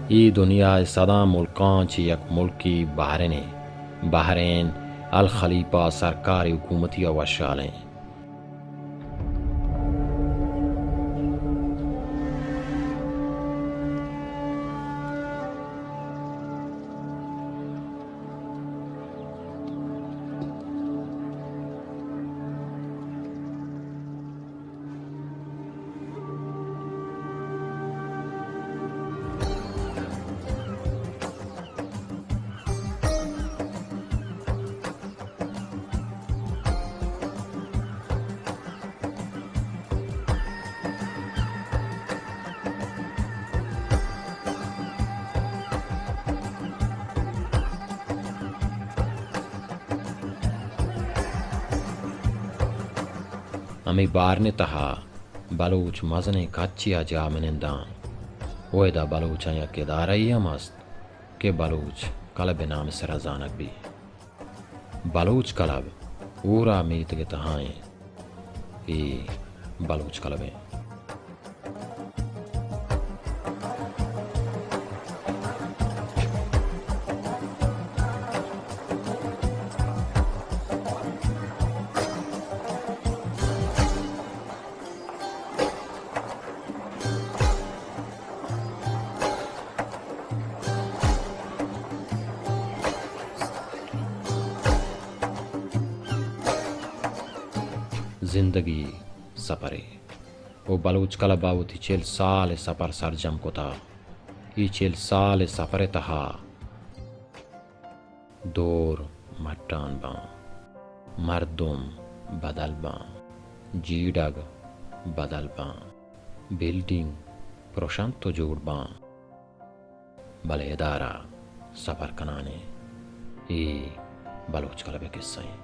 ای دنیا صدا ملکان چی یک ملکی بحرین الخلیفہ سرکار حکومتی و شالیں. ہمیں بارنے تہا بلوچ مزنے کچیا جا منندان ویدا بلوچاں یک ادارہ ہم است کہ بلوچ کلب نام سرزانک بھی بلوچ کلب اورا میت کے تہائیں ای بلوچ کلبیں. زندگی سفرے وہ بلوچ کلب باوتی 40 سال سفر سرجم کو تھا. یہ 40 سال سفر تہا دور مٹان باں مردم بدل باں جیڈگ بدل باں بلڈنگ پروشانت تو جوڑ باں بلے ادارہ سفر کنانے یہ بلوچ کلب قصہ ہیں.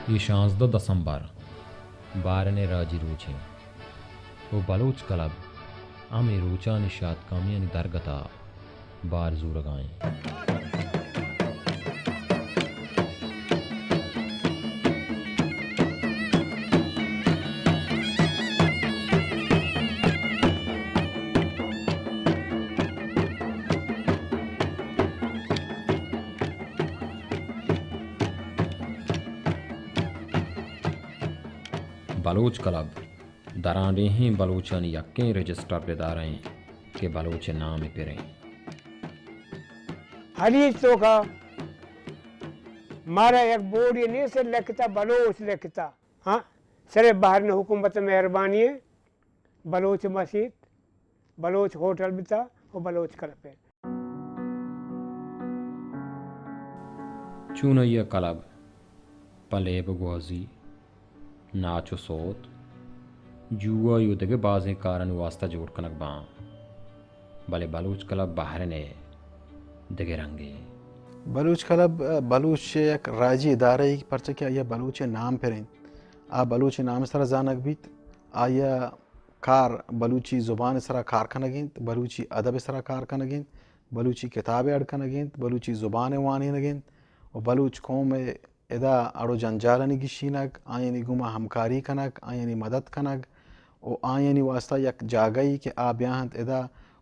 یہ 16 دسمبر بارنے راجی روچیں وہ بلوچ کلب ہمیں روچا نشاد کامیانی درگتا بار زورگائیں. بلوچ کلب درانے ہی بلوچانی یقین رجسٹر بیدار ہیں کہ بلوچ نام پیریں. حریص تو کا مارا ایک بورڈ یہ نہیں سے لکھتا بلوچ لکھتا ہاں سر باہر نے حکومت مہربانی ہے بلوچ مسجد بلوچ ہوٹل بھی تھا وہ بلوچ کلب ہے. چون یہ کلب پلے بگوازی ناچ و صوت جوا یو دگے بازیں کارن واسطہ جوڑ کنک باں بلے بلوچ کلب باہر نے دگے رنگے بلوچ کلب بلوچ یک راجی ادارہ ہی پرچہ کہ آیا بلوچ نام پرین آ بلوچ نام سر زانک بیت آیا کار بلوچی زبان سرا کار کنگین بلوچی ادب سرا کار کنگین بلوچی کتاب اڑ کنگین بلوچی زبان وانی نگین و بلوچ قوم ادا اڑو جنجالنی گشینک آئینی گما ہمکاری کنک آئینی مدد کنک و آئینی واسطہ یک جاگئی کہ آ بیاہنت ادا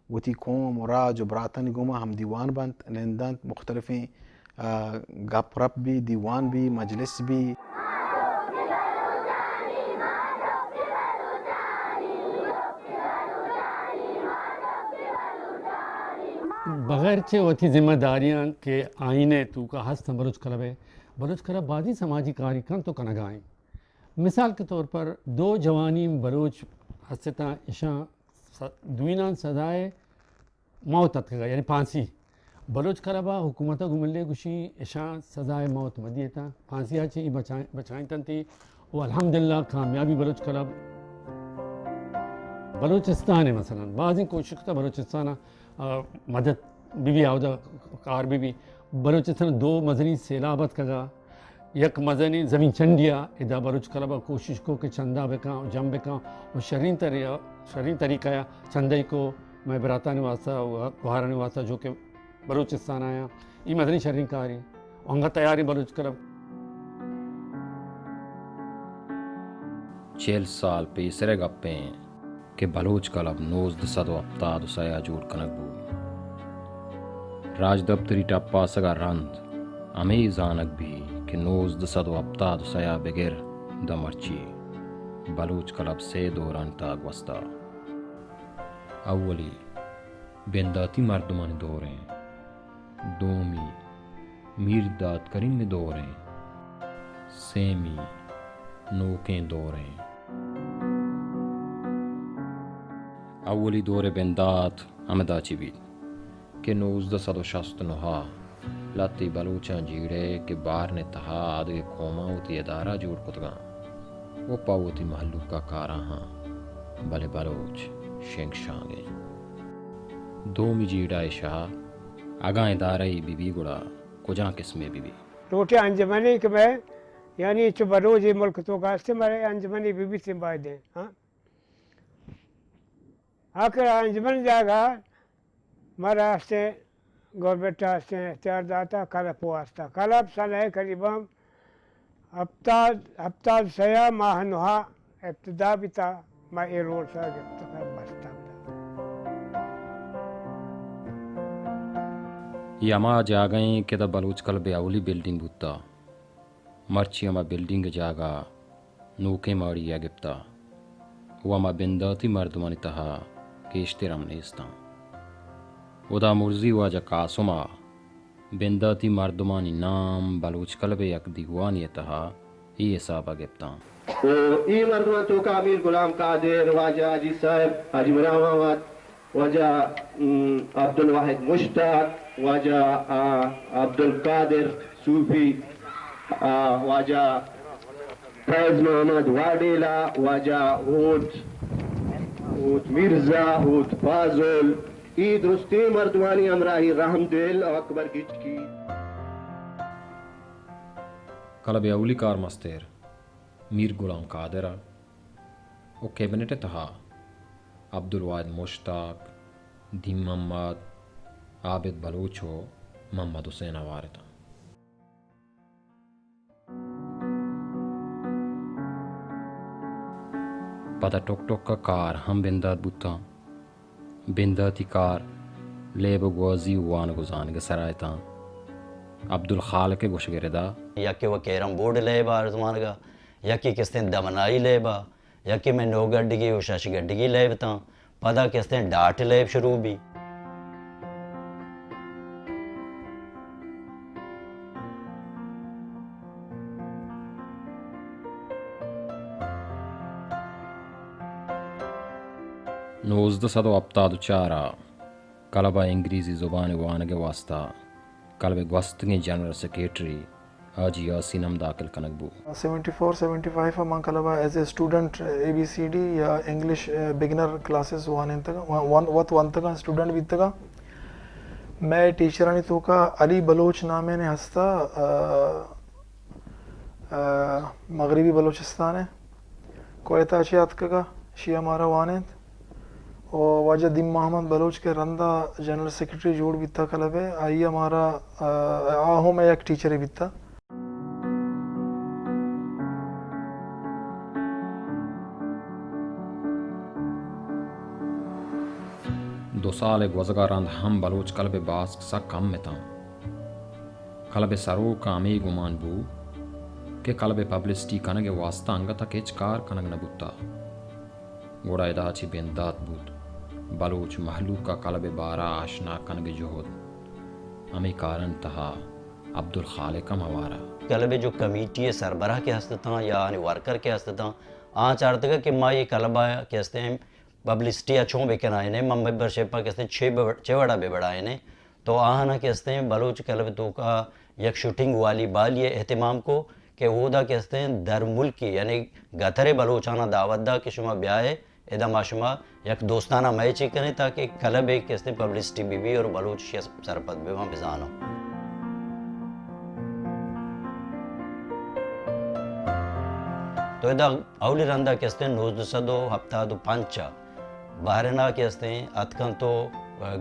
وتی قوم و راج و براتن گما ہم دیوان بنت نندنت مختلفیں گپ رپ بھی دیوان بھی مجلس بھی. بغیر چه ہوتی ذمہ داریاں کہ آئینے تو کا ہست بلوچ کلب ہے بلوچ کلب بعضی سماجی کاری کن تو کنگائیں. مثال کے طور پر دو جوانی بلوچ ہستتا اشاں دوینان سزائے موت اتگا یعنی پھانسی بلوچ کلبا حکومتا گملے گوشی اشاں سزائے موت مدیتا پھانسی آچے بچائیں تنتی و الحمدللہ کامیابی بلوچ کلب. بلوچستان مثلا بعضی کوشش تا بلوچستان مدد بھی آودا کار بھی بلوچستان دو مدنی سیلابت کگا یک مدنی زمین چنڈیا ادا بلوچ کلبا کوشش کو کہ چندہ بکاں جم بکاں اور شرین طریقہ چندے کو میں براتانی واسطہ گوہارانی واسطہ جو کہ بلوچستان آیا یہ مدنی شرین کاری انگا تیاری بلوچ کلب 40 سال پیسرے گپیں کہ بلوچ کلب 1970 سیا جوڑ کنک بو راج دفتری ٹپا سگا رند امی زانک بھی کہ 1970 سیا بغیر دمرچی بلوچ کلب سے دوران تاگ وستا اولی بنداتی مردمانی دوریں دومی میر داد کریم میں دوریں سیمی نوکیں دوریں اولی دور بندات امداچی بھی کہ 1969 لاتی بلوچاں جیڑے کہ بار نے تہا آدھے قوما ہوتی ادارہ جوڑ کتگاں وہ پاوتی محلو کا کارا ہاں بلے بلوچ شنگ شانگیں دومی جیڑا شاہ آگاں ادارہی بی بی گڑا کجاں قسمیں بی بی روٹے انجمنی کہ میں یعنی چو بروجی ملک تو کاستے مرے انجمنی بی بی سنبھائی دیں ہاں آخر انجمن جاگا مرا ہستے گورنمنٹ ہستے اختیار داتا کلپ واسطہ کلپ سال ہے قریباً ہفتہ سیا ماہ نہا ابتدا بھی تھا میں اے رول سا گفتا بستا یہ اما جاگئیں کہ دا بلوچ کلب اولی بلڈنگ بوتا مرچی اما بلڈنگ جاگا نوکے ماڑی یا گپتا وہ اما بنداتی مردمانی تہا کیشترم نیستاں وہ دا مرزی واجہ قاسمہ بنداتی مردمانی نام بلوچ کلب یک دیوانی تہا یہ حسابہ گپتاں ای مردمان تو کا امیر غلام قادر واجہ حاجی صاحب حاجی مرام احمد واجہ عبد الواحد مشتاق واجہ عبد القادر صوفی واجہ فیض محمد واڈیلا واجہ ہوت مرزا ہوت فاضل ای درستی مردمانی امراہی رحم دل اکبر گچ کی کلب اولی کار مستر میر غلام قادرہ وہ کیبنٹ تہا عبد الواحد مشتاق دیم محمد عابد بلوچو محمد حسین وارتا پتہ ٹوک ٹوک کا کار ہم بندات بوتا بنداتی کار لیب گوزی وان گزان کے سرائیتاں عبد الخالق گوش گردہ یا کہ وہ کیرم بورڈ لے با زمان کا یا کہ کس دن دمنائی لے با یا کہ میں نو گڈگی و شش گڈگی لے بتا پدا کس دن ڈاٹ لے شروع بھی نوزدہ صد و ہفتاد چارہ کلبہ انگریزی زبان وانگ واسطہ کلب گوستگی جنرل سیکریٹری حاجی یاسین ہم داخل کنک بو 74-75 ہم کلبہ as a student A B C D یا انگلش بگنر کلاسز وان تک اسٹوڈنٹ بھی تک میں ٹیچرانی تو کا علی بلوچ نامے نے ہستا مغربی بلوچستان ہے کوئٹہ چیات کا شیعہ مارا وانت اور واجہ دیم محمد بلوچ کے رندہ جنرل سیکریٹری جوڑ بھی تھا کلب ہے آئی ہمارا آہوں میں ایک ٹیچر بھی تھا دو سال گوزگاران ہم بلوچ کلب باس سا کم میں تھا کلب سرو کامی گمان بو کہ کلب پبلسٹی کنگ واسطہ انگا تا کچ کار کنگ نبوتا گوڑا ادا چی بندات بود بلوچ محلوق کا قلب بارا آشنا کنگ جہد ہمیں کارن تہا عبد الخالق موارا کلب جو کمیٹی سربراہ کے ہستتا یا ورکر کے ہستتا آن چارتا کہ ماں یہ کلبہ کہتے ہیں پبلسٹی اچھوں بے کنائے نے ممبر شپا کہتے ہیں چھ بڑا بے بڑھائے نے تو آہنا کہتے ہیں بلوچ کلب تو کا یک شوٹنگ والی بال یہ اہتمام کو کہ وہ دا کہتے ہیں در ملکی یعنی گتھرے بلوچانا دعوت دا کہ شما بیائے ادا ماشما یک دوستانہ میچ ہی کریں تاکہ کلب ایک کہتے ہیں پبلسٹی بھی اور بلوچ سرپد بھی وہاں بزانو. تو ادا اولی رندہ کہتے ہیں 1975 بحرنا کہتے ہیں اتکن تو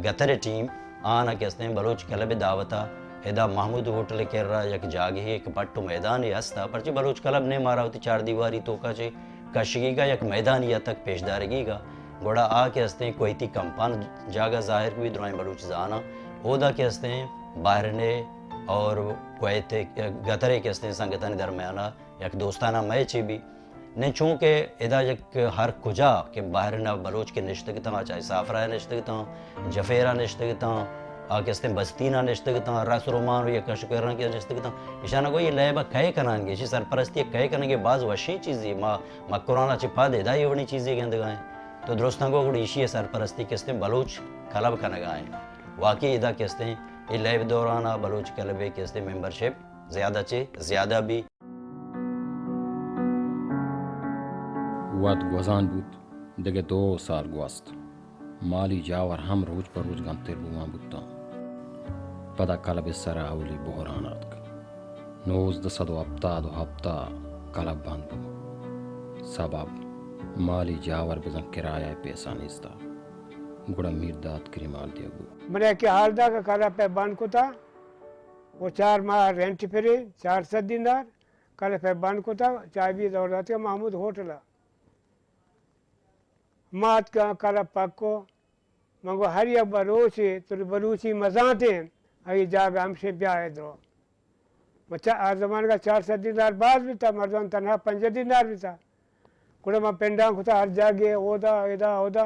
گتر ٹیم آنا کہتے ہیں بلوچ کلب دعوتا ادا محمود ہوٹل کر رہا یک جاگ ہی ایک پٹو میدان ہی ہستا پرچہ بلوچ کلب نے مارا ہوتی 4 دیواری تو کا چے کشگی گا یک میدانیہ تک پیش دارگی گا گوڑا آ کے ہستے ہیں کوئی تی کمپان جاگا ظاہر بھی درائیں بلوچ زانا اودا کے ہستے ہیں باہرنے اور کوئیتے گترے کے ہستے ہیں سنگتانی درمیانہ یک دوستانہ میچ بھی نے چونکہ ادا یک ہر کجا کہ باہرنا بلوچ کے نشتگتا چاہے سافرہ نشتگتا جفیرہ نشتگتا آکستیں بستینہ نشتگتا رس رومان یا کشکرنا کی نشتگتا اشانہ کو یہ لیبہ کہے کنانگے اسی سرپرستی کہے کنانگے بعض وشی چیزی ما قرآنہ چپا دے دا یہ وڑی چیزی گندگائیں تو درستان کو اگر ایشی سرپرستی کہتے ہیں بلوچ کلب کنگائیں واقعی ادا کہتے ہیں یہ لیب دورانہ بلوچ کلبے کہتے ہیں ممبرشپ زیادہ چے زیادہ بھی وقت گوزان بود دیگه 2 سال گوست مالی جاور هم روز پر روز گمتر بوان بودتان پدا کلب سر اولی بحرانات که 1977 کلب بند بود سبب مالی جاور بزن کرایہ پیسہ نیستا گوڑا میر داد کری مال دیا بود میں کہ حال دا کہ کلب پہ بند کو تھا وہ 4 ماہ رینٹ پھرے 400 دینار کلب پہ بند کو تھا چائے بھی دور رہتے محمود ہوٹلا مات کا کلب پک کو منگو ہر یک بلوچی تو بلوچی مزانتے ہیں ای جاگہ ہم سے بیائے درو آج زمان کا 400 دینار بعض بھی تھا مردان تنہا 5 دینار بھی تھا گوڑا میں پینڈان کو تھا ہر جاگے اودا اودا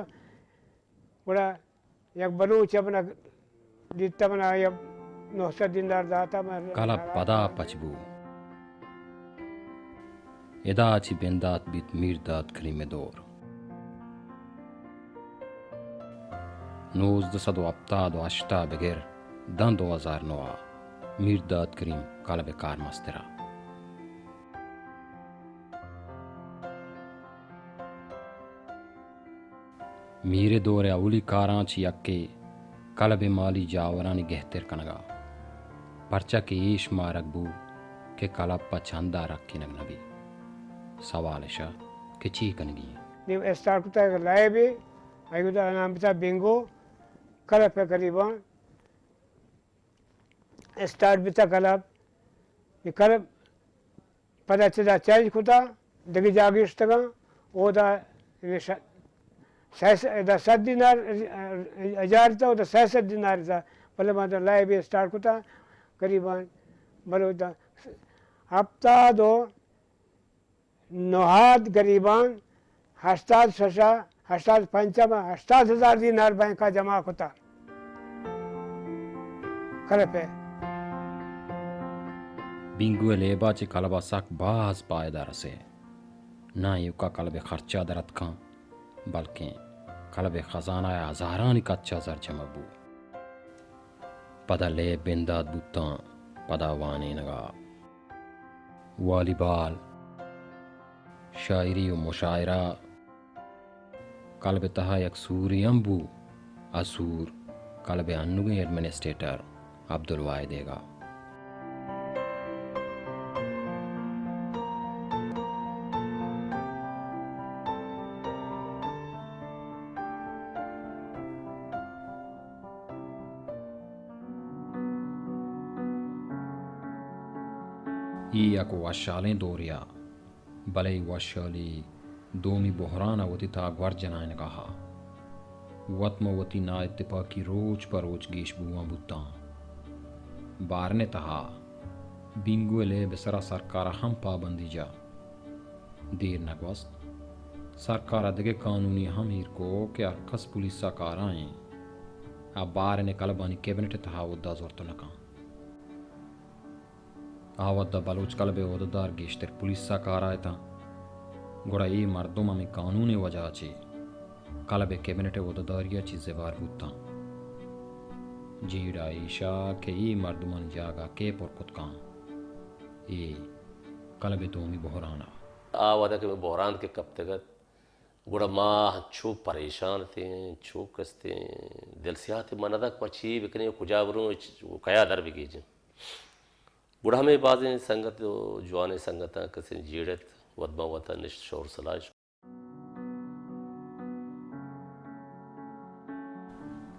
گوڑا یک بلوچ اپنا دیتا بنا یک 900 دینار داتا میں کلب پدا پچبو ادا چی بندات بیت میر داد کریم دور 1978 بغیر دن 2009 میر داد کریم کلب کار مسترا میرے دور اولی کاراں چی یکے کلب مالی جاورانی گہتر کنگا پرچہ کے ایش مارک بو کہ کلب پا چندہ رکھی نگ نبی سوالشا کہ چی کنگی نیو اسٹار کتا ہے لائے بھی ایو دا نام بتا بنگو کلب پہ قریباً اسٹارٹ بتا کلب یہ کلب پدا چدا چینج کتا دگی جاگیشتگا او دا 7 دینار اجار تا او دا 6 دینار تا بلے ماں دا لائے بھی اسٹارٹ کتا قریباً بلو دا ہفتہ دو نوہاد قریباً 80,000 دینار بینکا جمع کتا کلب پہ بینگو لیبا چی کلبا ساک باز پائدار سے نہ یوکا کلب خرچہ درد کھاں بلکہ کلب خزانہ ہزارانی کچا زر جمع بو پدا لیب بنداد بوتاں پدا وانی نگا والی بال شاعری و مشاعرہ کلب تہا یک سوری امبو اسور کلب انوگی ایڈمنسٹریٹر عبدالواحد گا ای یک وشالیں دوریا بلے وشالی دومی بحران وتی تا گور جنائن کہا وطم وتی نا اتفاقی روچ پر روچ گیش بوان بوتاں بارنے تہا بینگو لے بسرا سرکارہ ہم پابندی جا دیر نگوست سرکارہ دگے قانونی ہم ہیر کو کہ ارکس پولیسا کارائیں اب بارنے کلبانی کیبنٹ تہا ودا زورتو نکاں آواد دا بلوچ کلبے عہدیدار گیشتر پولیسا کارائے تا گوڑا ای مردم ہمیں قانون وجہ چی کلبے کیبنٹ عہدیداریا چیزے بار بودتا جیڑا ایشا کہ ای مردمان جاگا کے پرکت کان ای کلبے دومی بحرانا آوادا کہ بحران کے کب تگت گوڑا ما چو پریشان تھے چو کستے دل سیاحت مندک مچھی بکنے کجا بروں کیا در بھی گیجیں گوڑا ہمیں بازیں سنگت جوانے سنگتاں کسی جیڑت ودما وطا نشت شور سلاش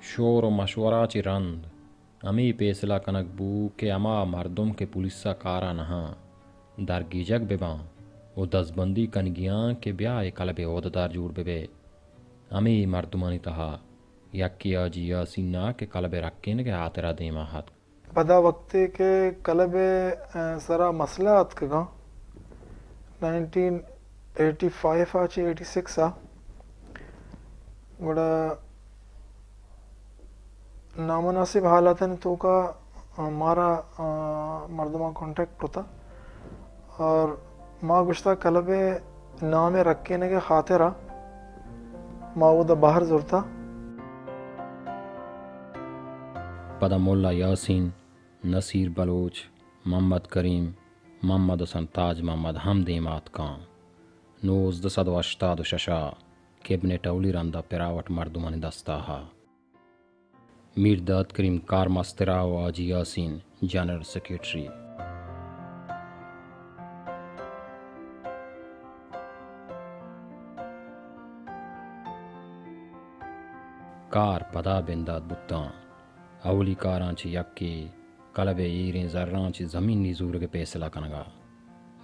شور و مشورہ چی رند امی پیسلا کنک بو کہ اما مردم کے پولیسا کارا نہاں در گیجک بباں و دزبندی کنگیاں کہ بیا کلب عہددار جوڑ بے امی مردمانی تہا یکی آجی یاسین نا کہ کلب رکھین کے آترا دیما ہاتھ پدا وقتے کے کلب سرا مسئلہ اتکگا 1985 آچی 86 گوڑا نامناسب حالات ہیں تو کا ہمارا مردمہ کانٹیکٹ ہوتا اور ماں گشتہ کلب نام رکھنے کے خاطرہ ماں وہ دا باہر زورتا پدا مولا یاسین نصیر بلوچ محمد کریم محمد حسن تاج محمد ہم دیمات کان 1986 کیبنٹ اولی رندہ پراوٹ مردمانی دستاہا میرداد کریم کار مسترا و آجی یاسین جنرل سیکریٹری کار پدا بنداد بتاں اولی کاراں چی یکی کلب ایریں ذراں چی زمین نیزور کے پیسلا کنگا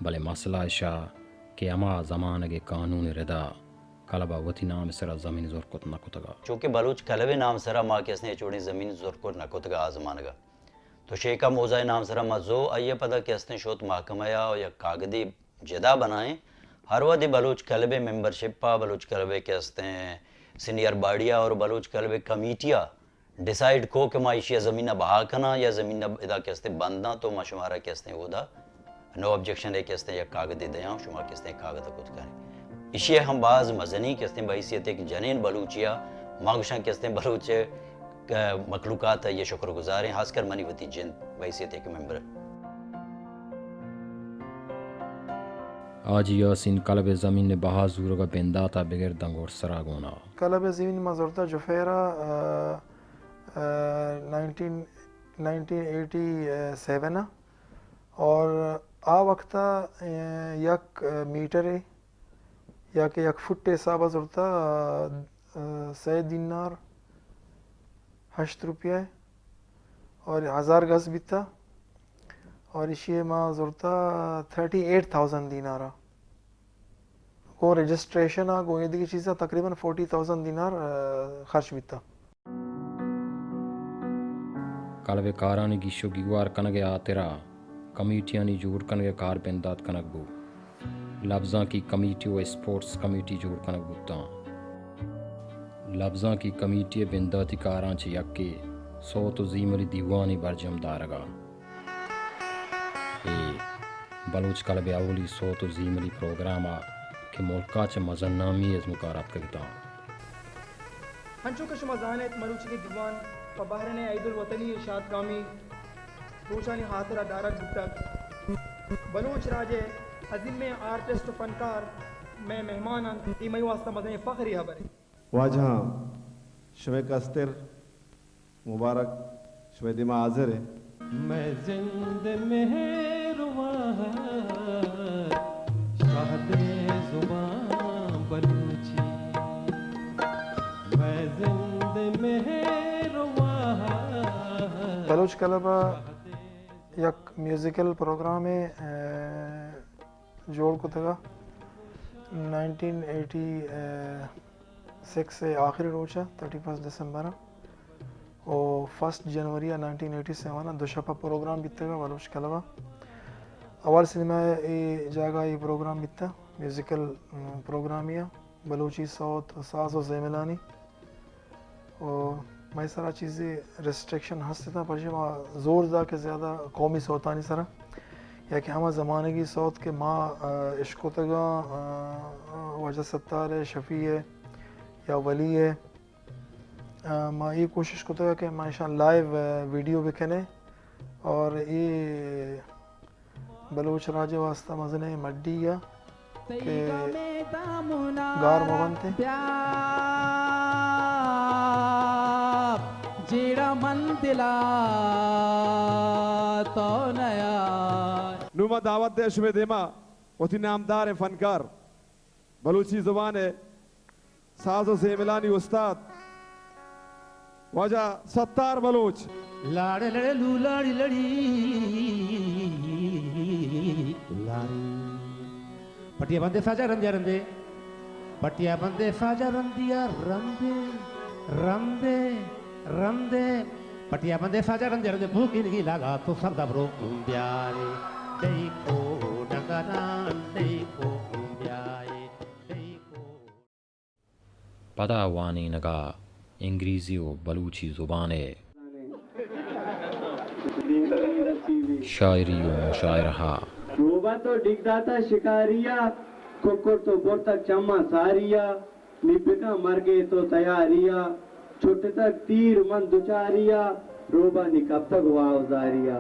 بلے مسئلہ اشا کہ اما زمانگے قانون ردا کلبہ وتی نام سرا زمین زور کت نکتگا چونکہ بلوچ کلب نام سرا ماں کس نے چوڑی زمین زور کو نکتگا آزمانگا تو شیکا موزای نام سرا مزو آئیے پدا کس نے شوت محکمہ یا کاغدی جدا بنائیں ہر ودی بلوچ کلب ممبرشپا بلوچ کلب کہتے ہیں سینئر باڑیا اور بلوچ کلب کمیٹیا ڈیسائیڈ کو کہ معاشی زمینہ بہا کنا یا زمینہ ادا کہتے بندنا تو ما شمارا کہتے ہیں وہ دا نو آبجیکشن ہے کہتے ہیں یا کاغدی دیاں شما کہتے ہیں کاغدہ کت کریں اسی ہم بعض مزنی کہتے ہیں بحیثیت ایک جنین بلوچیا مانگشان کہتے ہیں بلوچ مخلوقات ہے یہ شکر گزار ہیں خاص کر منی وتی جن بحیثیت ایک ممبر آج یاسین کلب زمین نے بہا زورگا بنداتا بغیر دنگور سراغونا کلب زمین مزورتا جفیرہ 1987 اور آ وقتا یک میٹر یا کہ یک فٹ حساب زورتا 3 دینار 8 روپیہ اور 1000 گز بیتا اور اسی ماں زورتا 38,000 دینارا کو رجسٹریشن کو یہ دیکھی چیزیں تقریباً 40,000 دینار خرچ بیتا کلب کارانی گیشو گیوار کنگے آترا کمیٹیانی جوڑ کنگے کار بندات کنگ بو لفظاں کی کمیٹی و اسپورٹس کمیٹی جوڑ کنگ بوتاں لفظاں کی کمیٹی بنداتی کاران چی یکی صوت و زیمری دیوانی برجم دارگا بلوچ کلب اولی صوت و زیمری پروگراما کہ ملکا چ مزن نامی از مکارات کرتا ہنچو کشما زانت مروچی کے دیوان و بحرن عید الوطنی ارشاد کامی روشانی خاطرہ دارک بکتک بلوچ راجے عظیم آرٹسٹ فنکار میں مہمانان ایمائی واسطہ مزن فخری حبر واجہ شوے کستر مبارک شوے دیما حاضر ہے میں زند مہرواں شاہد زبان بلوچی میں زند مہرواں بلوچ کلبہ یک میوزیکل پروگرام جوڑ کو تھا 1986 سے آخری روچا 31 دسمبر اور 1 جنوری 1987 دو شپا پروگرام بیتا گا بلوچ کلبہ اول سنیما ای جاگا ای پروگرام بیتا میوزیکل پروگرامیا بلوچی صوت ساز و زیملانی اور میں سارا چیزیں ریسٹرکشن ہستے تھا پر زور دا کہ زیادہ قومی صوتانی سرا یا کہ ہمہ زمانے کی صوت کے ماں عشق و تگا وجہ ستار ہے شفیع ہے یا ولی ہے ماں یہ کوشش کو تگا کہ میں انشاء لائیو ویڈیو بکنے اور یہ بلوچ راجے واسطہ مزنے مڈی یا کہ گار موگنتے جیڑا من دلا تو نیا نوما دعوت دے شبہ دیما وتی نامدار فنکار بلوچی زبان ہے ساز و زیملانی استاد واجہ ستار بلوچ لاڑے لڑے لو لاڑی لڑی لاڑی پٹیا بندے فاجا رندیا رندے پٹیا بندے فاجا رندیا رندے رندے رندے پٹیا بندے فاجا رندیا رندے بھوکی لگی لگا تو سر دبرو بیارے دئی کو ڈنگانا دئی کو بیارے دئی کو پدا وانی نگا انگریزی و بلوچی زبان ہے شاعری و مشاعرہ روبا تو ڈگدا تھا شکاریا ککر تو بور تک چما ساریا نپکا مر گئے تو تیاریا چھٹ تک تیر من دچاریا روبا نی کب تک واؤزاریا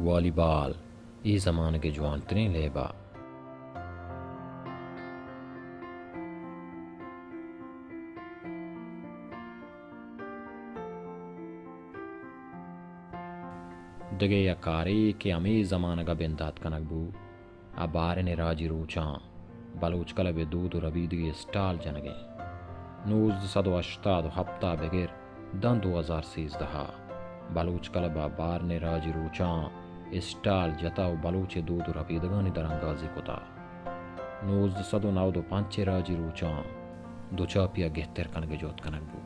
والی بال ای زمانے کے جوان ترین لیبا دگے یا کاری کہ ہمیں زمانہ کا بندات کنک بو ابارن راجی روچاں بلوچ کلب دود و ربیدگی سٹال جنگے 1980 ہفتہ بغیر دن 2013 بلوچ کلب بارن راجی روچاں اسٹال جتا و بلوچ دود و ربیدگانی درنگازی کتا 1995 راجی روچاں دو چاپیا گہتر کنگے جوت کنک بو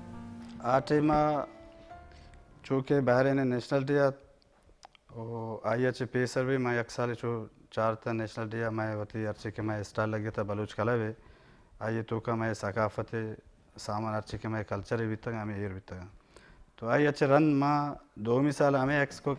آٹیما چونکہ بحرین نیشنل ڈیا آئی اچ پی سروے میں یک سال چو 4 تا نیشنل ڈیا میں وتی ارچے کے میں اسٹال لگے تھا بلوچ کلوے آئیے تو کا میں ثقافت سامان ارچے کے میں کلچر بھی تھا ہمیں ایر بھی تھا تو آئی اچھے رن ماں 2 سال ہمیں ایکس کو